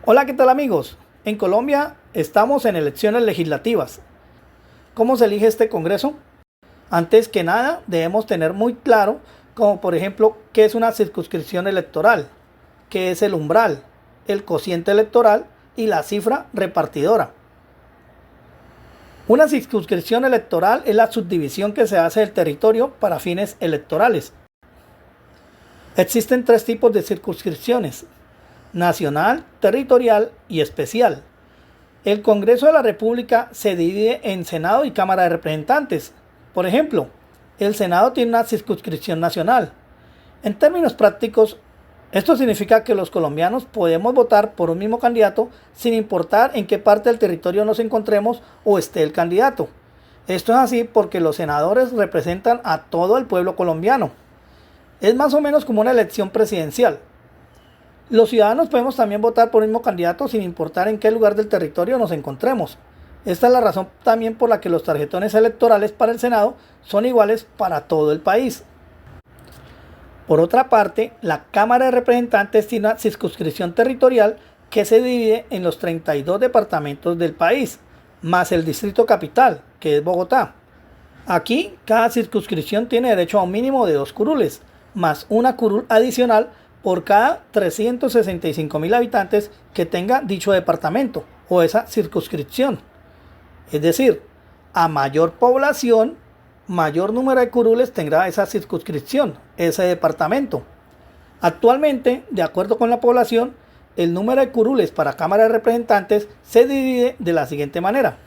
Hola, ¿qué tal amigos? En Colombia estamos en elecciones legislativas. ¿Cómo se elige este Congreso? Antes que nada debemos tener muy claro, como por ejemplo, qué es una circunscripción electoral, qué es el umbral, el cociente electoral y la cifra repartidora. Una circunscripción electoral es la subdivisión que se hace del territorio para fines electorales. Existen tres tipos de circunscripciones: nacional, territorial y especial. El Congreso de la República se divide en Senado y Cámara de Representantes. Por ejemplo, el Senado tiene una circunscripción nacional. En términos prácticos, esto significa que los colombianos podemos votar por un mismo candidato sin importar en qué parte del territorio nos encontremos o esté el candidato. Esto es así porque los senadores representan a todo el pueblo colombiano. Es más o menos como una elección presidencial. Los ciudadanos podemos también votar por el mismo candidato sin importar en qué lugar del territorio nos encontremos. Esta es la razón también por la que los tarjetones electorales para el Senado son iguales para todo el país. Por otra parte, la Cámara de Representantes tiene una circunscripción territorial que se divide en los 32 departamentos del país, más el distrito capital, que es Bogotá. Aquí, cada circunscripción tiene derecho a un mínimo de 2 curules, más una curul adicional por cada 365.000 habitantes que tenga dicho departamento o esa circunscripción. Es decir, a mayor población, mayor número de curules tendrá esa circunscripción, ese departamento. Actualmente, de acuerdo con la población, el número de curules para Cámara de Representantes se divide de la siguiente manera.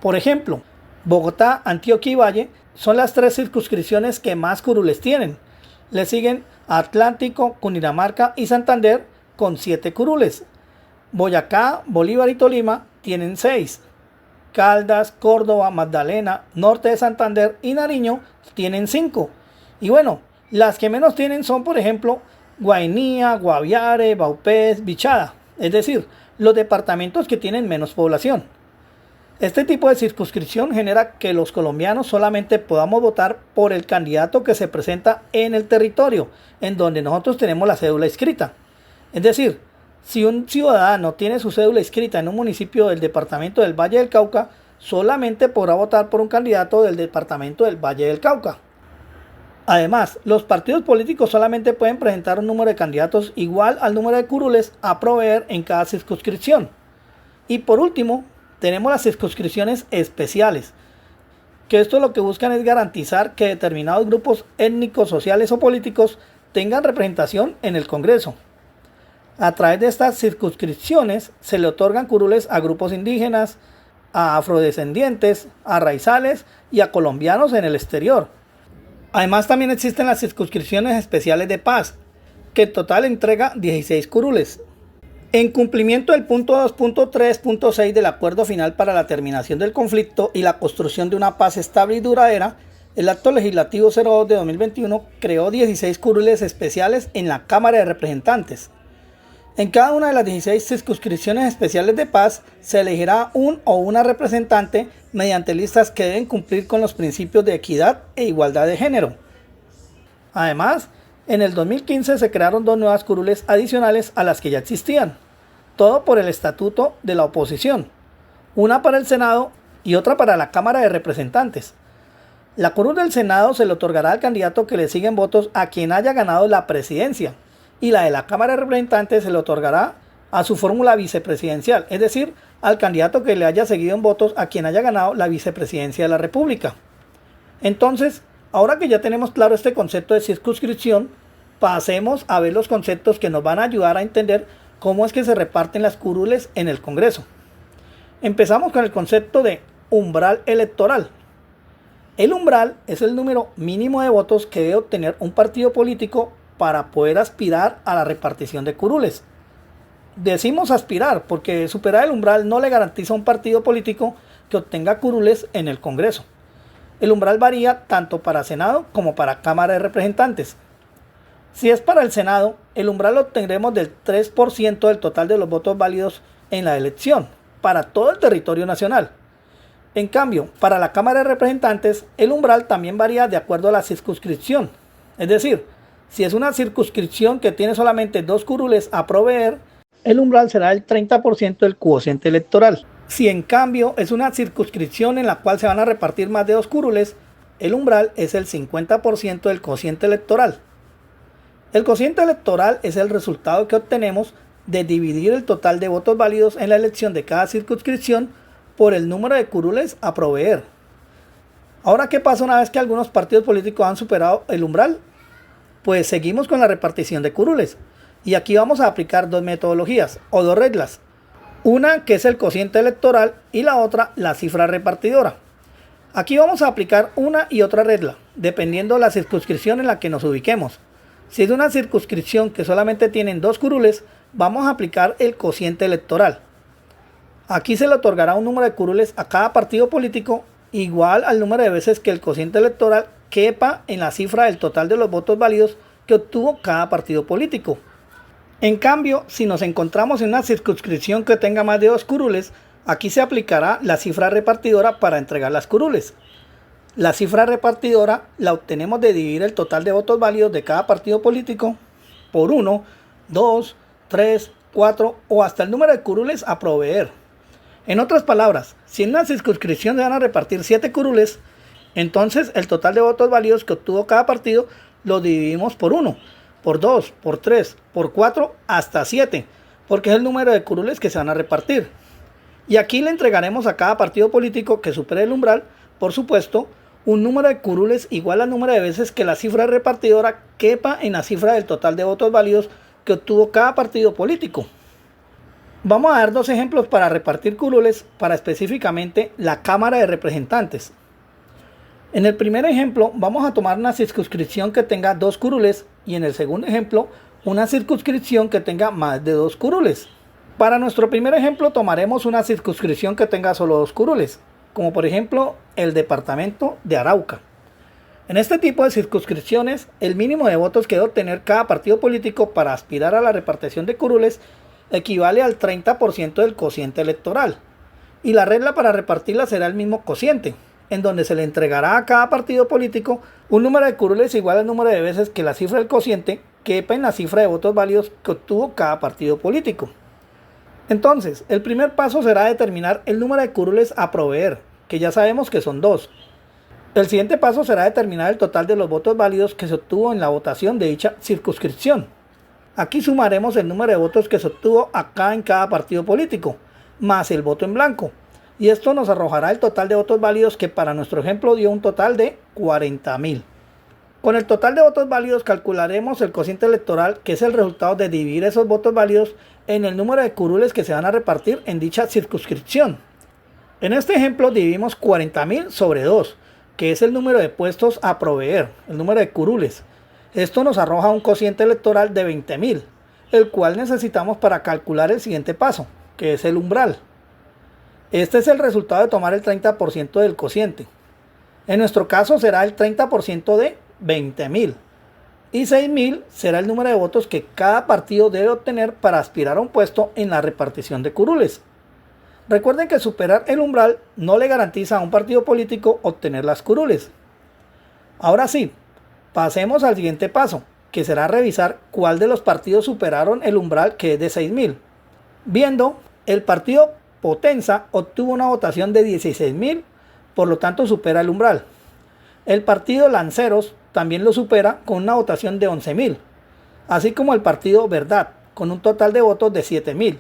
Por ejemplo, Bogotá, Antioquia y Valle son las 3 circunscripciones que más curules tienen. Le siguen Atlántico, Cundinamarca y Santander con 7 curules. Boyacá, Bolívar y Tolima tienen 6. Caldas, Córdoba, Magdalena, Norte de Santander y Nariño tienen 5. Y bueno, las que menos tienen son, por ejemplo, Guainía, Guaviare, Vaupés, Bichada. Es decir, los departamentos que tienen menos población. Este tipo de circunscripción genera que los colombianos solamente podamos votar por el candidato que se presenta en el territorio, en donde nosotros tenemos la cédula inscrita. Es decir, si un ciudadano tiene su cédula inscrita en un municipio del departamento del Valle del Cauca, solamente podrá votar por un candidato del departamento del Valle del Cauca. Además, los partidos políticos solamente pueden presentar un número de candidatos igual al número de curules a proveer en cada circunscripción. Y por último, tenemos las circunscripciones especiales, que esto lo que buscan es garantizar que determinados grupos étnicos, sociales o políticos tengan representación en el Congreso. A través de estas circunscripciones se le otorgan curules a grupos indígenas, a afrodescendientes, a raizales y a colombianos en el exterior. Además también existen las circunscripciones especiales de paz, que en total entrega 16 curules. En cumplimiento del punto 2.3.6 del Acuerdo Final para la Terminación del Conflicto y la Construcción de una Paz Estable y Duradera, el Acto Legislativo 02 de 2021 creó 16 curules especiales en la Cámara de Representantes. En cada una de las 16 circunscripciones especiales de paz se elegirá un o una representante mediante listas que deben cumplir con los principios de equidad e igualdad de género. Además, en el 2015 se crearon 2 nuevas curules adicionales a las que ya existían, todo por el Estatuto de la Oposición, una para el Senado y otra para la Cámara de Representantes. La curul del Senado se le otorgará al candidato que le siguen votos a quien haya ganado la presidencia, y la de la Cámara de Representantes se le otorgará a su fórmula vicepresidencial, es decir, al candidato que le haya seguido en votos a quien haya ganado la vicepresidencia de la República. Entonces, ahora que ya tenemos claro este concepto de circunscripción, pasemos a ver los conceptos que nos van a ayudar a entender cómo es que se reparten las curules en el Congreso. Empezamos con el concepto de umbral electoral. El umbral es el número mínimo de votos que debe obtener un partido político para poder aspirar a la repartición de curules. Decimos aspirar porque superar el umbral no le garantiza a un partido político que obtenga curules en el Congreso. El umbral varía tanto para Senado como para Cámara de Representantes. Si es para el Senado, el umbral lo obtendremos del 3% del total de los votos válidos en la elección, para todo el territorio nacional. En cambio, para la Cámara de Representantes, el umbral también varía de acuerdo a la circunscripción. Es decir, si es una circunscripción que tiene solamente 2 curules a proveer, el umbral será el 30% del cociente electoral. Si en cambio es una circunscripción en la cual se van a repartir más de 2 curules, el umbral es el 50% del cociente electoral. El cociente electoral es el resultado que obtenemos de dividir el total de votos válidos en la elección de cada circunscripción por el número de curules a proveer. Ahora, ¿qué pasa una vez que algunos partidos políticos han superado el umbral? Pues seguimos con la repartición de curules. Y aquí vamos a aplicar dos metodologías o dos reglas. Una que es el cociente electoral y la otra la cifra repartidora. Aquí vamos a aplicar una y otra regla, dependiendo de la circunscripción en la que nos ubiquemos. Si es una circunscripción que solamente tienen 2 curules, vamos a aplicar el cociente electoral. Aquí se le otorgará un número de curules a cada partido político igual al número de veces que el cociente electoral quepa en la cifra del total de los votos válidos que obtuvo cada partido político. En cambio, si nos encontramos en una circunscripción que tenga más de 2 curules, aquí se aplicará la cifra repartidora para entregar las curules. La cifra repartidora la obtenemos de dividir el total de votos válidos de cada partido político por 1, 2, 3, 4 o hasta el número de curules a proveer. En otras palabras, si en una circunscripción se van a repartir 7 curules, entonces el total de votos válidos que obtuvo cada partido lo dividimos por 1, por 2, por 3, por 4, hasta 7, porque es el número de curules que se van a repartir. Y aquí le entregaremos a cada partido político que supere el umbral, por supuesto, un número de curules igual al número de veces que la cifra repartidora quepa en la cifra del total de votos válidos que obtuvo cada partido político. Vamos a dar dos ejemplos para repartir curules para específicamente la Cámara de Representantes. En el primer ejemplo vamos a tomar una circunscripción que tenga 2 curules y en el segundo ejemplo una circunscripción que tenga más de 2 curules. Para nuestro primer ejemplo tomaremos una circunscripción que tenga solo 2 curules, como por ejemplo el departamento de Arauca. En este tipo de circunscripciones, el mínimo de votos que debe obtener cada partido político para aspirar a la repartición de curules equivale al 30% del cociente electoral, y la regla para repartirla será el mismo cociente, en donde se le entregará a cada partido político un número de curules igual al número de veces que la cifra del cociente quepa en la cifra de votos válidos que obtuvo cada partido político. Entonces, el primer paso será determinar el número de curules a proveer, que ya sabemos que son 2. El siguiente paso será determinar el total de los votos válidos que se obtuvo en la votación de dicha circunscripción. Aquí sumaremos el número de votos que se obtuvo acá en cada partido político, más el voto en blanco. Y esto nos arrojará el total de votos válidos que para nuestro ejemplo dio un total de 40.000. Con el total de votos válidos calcularemos el cociente electoral, que es el resultado de dividir esos votos válidos en el número de curules que se van a repartir en dicha circunscripción. En este ejemplo dividimos 40.000 sobre 2, que es el número de puestos a proveer, el número de curules. Esto nos arroja un cociente electoral de 20.000, el cual necesitamos para calcular el siguiente paso, que es el umbral. Este es el resultado de tomar el 30% del cociente. En nuestro caso será el 30% de 20.000. Y 6.000 será el número de votos que cada partido debe obtener para aspirar a un puesto en la repartición de curules. Recuerden que superar el umbral no le garantiza a un partido político obtener las curules. Ahora sí, pasemos al siguiente paso, que será revisar cuál de los partidos superaron el umbral, que es de 6.000. Viendo, el partido Potenza obtuvo una votación de 16.000, por lo tanto supera el umbral. El partido Lanceros también lo supera con una votación de 11.000, así como el partido Verdad, con un total de votos de 7.000,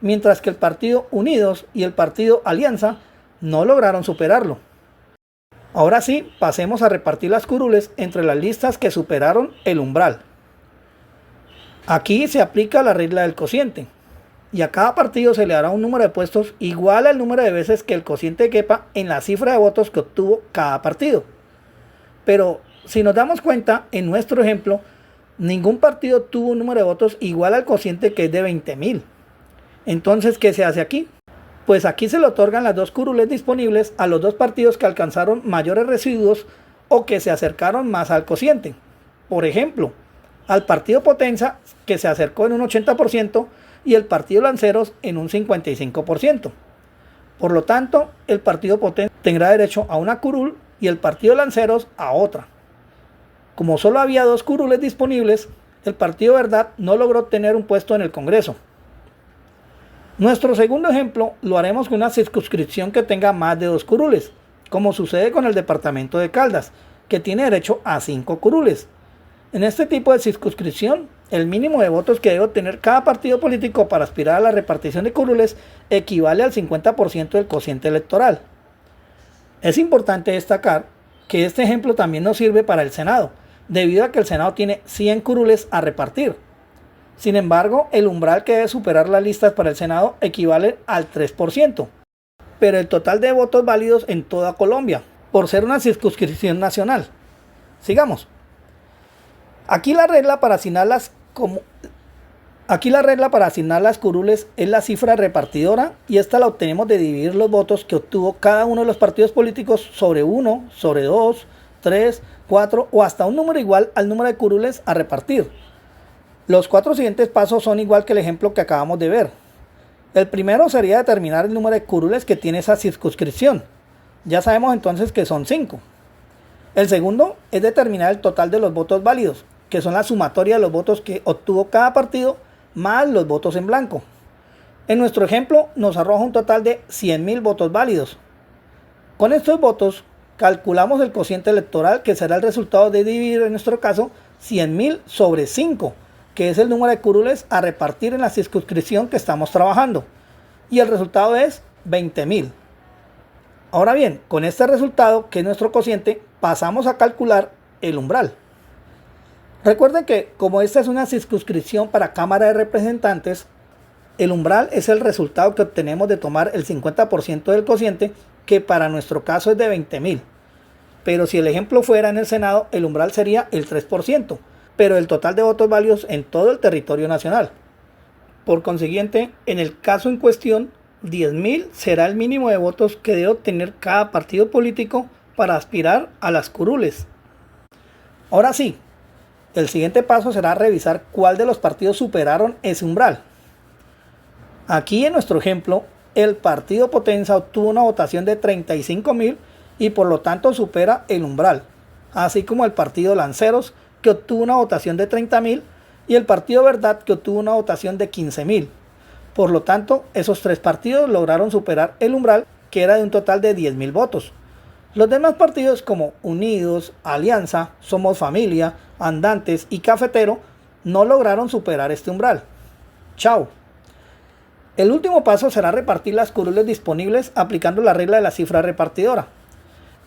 mientras que el partido Unidos y el partido Alianza no lograron superarlo. Ahora sí, pasemos a repartir las curules entre las listas que superaron el umbral. Aquí se aplica la regla del cociente, y a cada partido se le dará un número de puestos igual al número de veces que el cociente quepa en la cifra de votos que obtuvo cada partido. Pero si nos damos cuenta, en nuestro ejemplo, ningún partido tuvo un número de votos igual al cociente, que es de 20.000. Entonces, ¿qué se hace aquí? Pues aquí se le otorgan las 2 curules disponibles a los 2 partidos que alcanzaron mayores residuos o que se acercaron más al cociente. Por ejemplo, al partido Potenza, que se acercó en un 80%, y el partido Lanceros en un 55%. Por lo tanto, el partido Potenza tendrá derecho a una curul y el partido Lanceros a otra. Como solo había 2 curules disponibles, el partido Verdad no logró obtener un puesto en el Congreso. Nuestro segundo ejemplo lo haremos con una circunscripción que tenga más de 2 curules, como sucede con el departamento de Caldas, que tiene derecho a 5 curules. En este tipo de circunscripción, el mínimo de votos que debe obtener cada partido político para aspirar a la repartición de curules equivale al 50% del cociente electoral. Es importante destacar que este ejemplo también nos sirve para el Senado, debido a que el Senado tiene 100 curules a repartir. Sin embargo, el umbral que debe superar las listas para el Senado equivale al 3%, pero el total de votos válidos en toda Colombia, por ser una circunscripción nacional. Sigamos. Aquí la regla para asignar las curules es la cifra repartidora, y esta la obtenemos de dividir los votos que obtuvo cada uno de los partidos políticos sobre 1, sobre 2, 3, 4 o hasta un número igual al número de curules a repartir. Los 4 siguientes pasos son igual que el ejemplo que acabamos de ver. El primero sería determinar el número de curules que tiene esa circunscripción. Ya sabemos entonces que son 5. El segundo es determinar el total de los votos válidos, que son la sumatoria de los votos que obtuvo cada partido más los votos en blanco. En nuestro ejemplo nos arroja un total de 100.000 votos válidos. Con estos votos calculamos el cociente electoral, que será el resultado de dividir, en nuestro caso, 100.000 sobre 5, que es el número de curules a repartir en la circunscripción que estamos trabajando. Y el resultado es 20.000. Ahora bien, con este resultado, que es nuestro cociente, pasamos a calcular el umbral. Recuerden que, como esta es una circunscripción para Cámara de Representantes, el umbral es el resultado que obtenemos de tomar el 50% del cociente, que para nuestro caso es de 20.000. Pero si el ejemplo fuera en el Senado, el umbral sería el 3%, pero el total de votos válidos en todo el territorio nacional. Por consiguiente, en el caso en cuestión, 10.000 será el mínimo de votos que debe obtener cada partido político para aspirar a las curules. Ahora sí, el siguiente paso será revisar cuál de los partidos superaron ese umbral. Aquí en nuestro ejemplo, el partido Potenza obtuvo una votación de 35.000 y por lo tanto supera el umbral, así como el partido Lanceros, que obtuvo una votación de 30.000, y el partido Verdad, que obtuvo una votación de 15.000. Por lo tanto, esos 3 partidos lograron superar el umbral, que era de un total de 10.000 votos. Los demás partidos, como Unidos, Alianza, Somos Familia, Andantes y Cafetero, no lograron superar este umbral. Chao. El último paso será repartir las curules disponibles aplicando la regla de la cifra repartidora.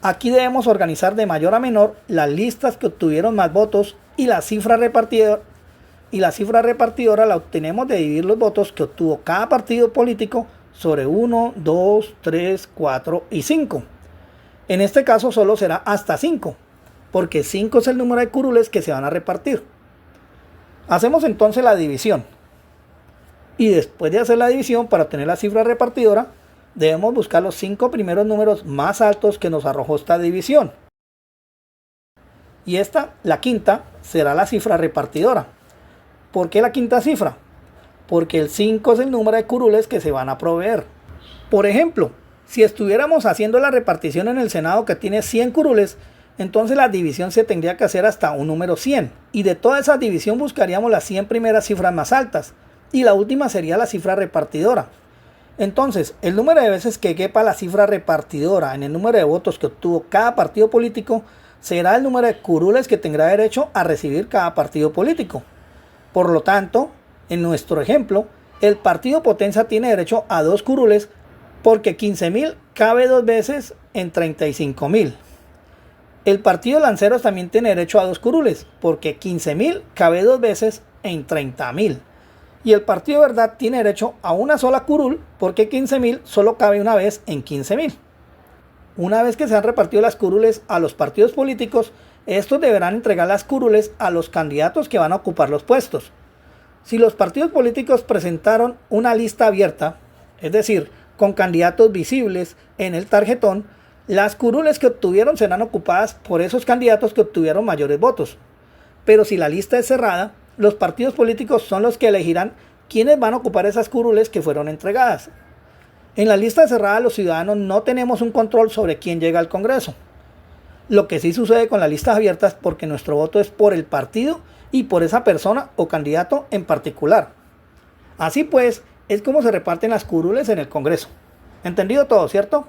Aquí debemos organizar de mayor a menor las listas que obtuvieron más votos, y la cifra repartidora la obtenemos de dividir los votos que obtuvo cada partido político sobre 1, 2, 3, 4 y 5. En este caso solo será hasta 5, porque 5 es el número de curules que se van a repartir. Hacemos entonces la división. Y después de hacer la división, para obtener la cifra repartidora, debemos buscar los 5 primeros números más altos que nos arrojó esta división. Y esta, la quinta, será la cifra repartidora. ¿Por qué la quinta cifra? Porque el 5 es el número de curules que se van a proveer. Por ejemplo, si estuviéramos haciendo la repartición en el Senado, que tiene 100 curules, entonces la división se tendría que hacer hasta un número 100. Y de toda esa división buscaríamos las 100 primeras cifras más altas. Y la última sería la cifra repartidora. Entonces, el número de veces que quepa la cifra repartidora en el número de votos que obtuvo cada partido político será el número de curules que tendrá derecho a recibir cada partido político. Por lo tanto, en nuestro ejemplo, el partido Potenza tiene derecho a 2 curules, porque 15.000 cabe 2 veces en 35.000. El partido Lanceros también tiene derecho a 2 curules, porque 15.000 cabe 2 veces en 30.000. Y el partido Verdad tiene derecho a una sola curul, porque 15.000 solo cabe una vez en 15.000. Una vez que se han repartido las curules a los partidos políticos, estos deberán entregar las curules a los candidatos que van a ocupar los puestos. Si los partidos políticos presentaron una lista abierta, es decir, con candidatos visibles en el tarjetón, las curules que obtuvieron serán ocupadas por esos candidatos que obtuvieron mayores votos. Pero si la lista es cerrada, los partidos políticos son los que elegirán quiénes van a ocupar esas curules que fueron entregadas. En la lista cerrada, los ciudadanos no tenemos un control sobre quién llega al Congreso. Lo que sí sucede con las listas abiertas, porque nuestro voto es por el partido y por esa persona o candidato en particular. Así pues, es como se reparten las curules en el Congreso. ¿Entendido todo, cierto?